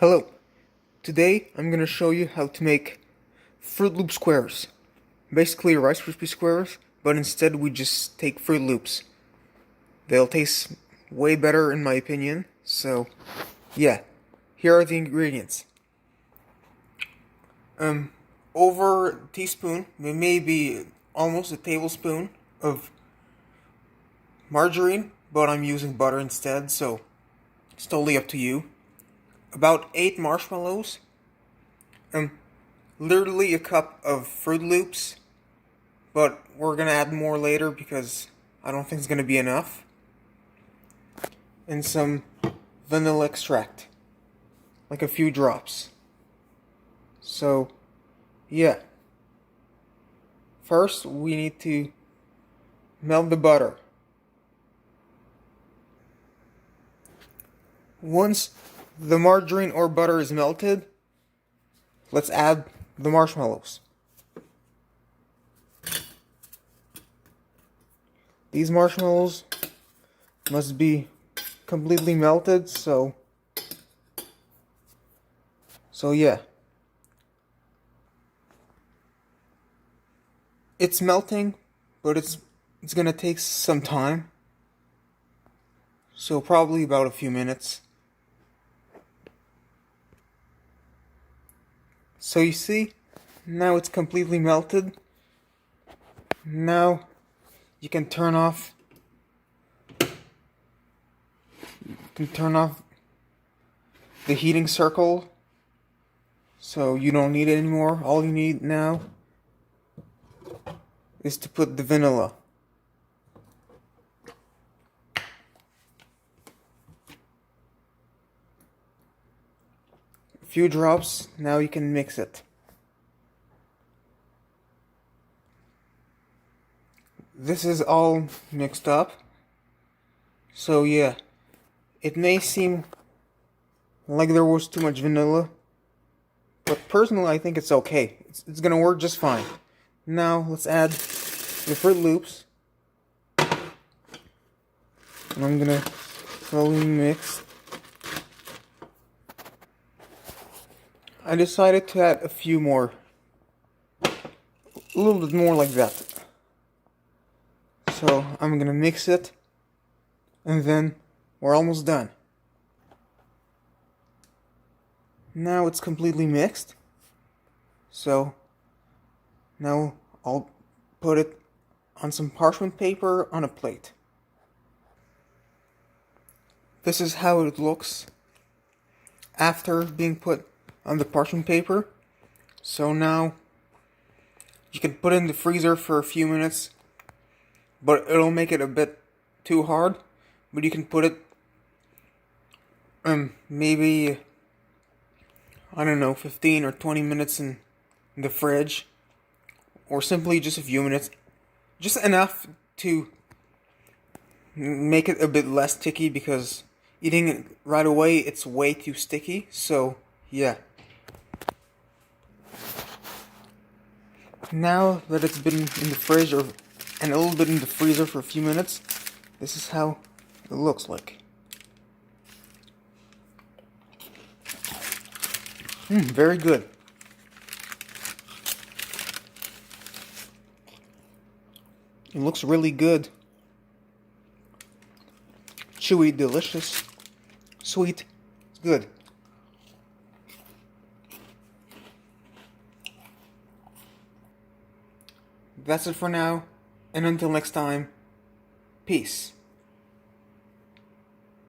Hello, today I'm going to show you how to make Froot Loop squares. Basically Rice Krispie squares, but instead we just take Froot Loops. They'll taste way better in my opinion, so yeah, here are the ingredients. Over a teaspoon, maybe almost a tablespoon of margarine, but I'm using butter instead, so it's totally up to you. About 8 marshmallows, literally a cup of Froot Loops, but we're gonna add more later because I don't think it's gonna be enough, and some vanilla extract, like a few drops. So, yeah. First, we need to melt the butter. Once the margarine or butter is melted, let's add the marshmallows. These marshmallows must be completely melted, so yeah. It's melting, but it's gonna take some time. So probably about a few minutes. So you see, now it's completely melted. Now you can turn off the heating circle, so you don't need it anymore. All you need now is to put the vanilla. A few drops, now you can mix it. This is all mixed up, so yeah, it may seem like there was too much vanilla, but personally I think it's okay. It's gonna work just fine. Now let's add the Froot Loops, and I'm gonna slowly mix. I decided to add a few more, a little bit more like that. So I'm gonna mix it, and then we're almost done. Now it's completely mixed, so now I'll put it on some parchment paper on a plate. This is how it looks after being put on the parchment paper. So now you can put it in the freezer for a few minutes, but it'll make it a bit too hard. But you can put it maybe, I don't know, 15 or 20 minutes in the fridge, or simply just a few minutes, just enough to make it a bit less sticky, because eating it right away it's way too sticky. So yeah, now that it's been in the fridge and a little bit in the freezer for a few minutes, this is how it looks like. Very good. It looks really good. Chewy, delicious, sweet. It's good. That's it for now, and until next time, peace.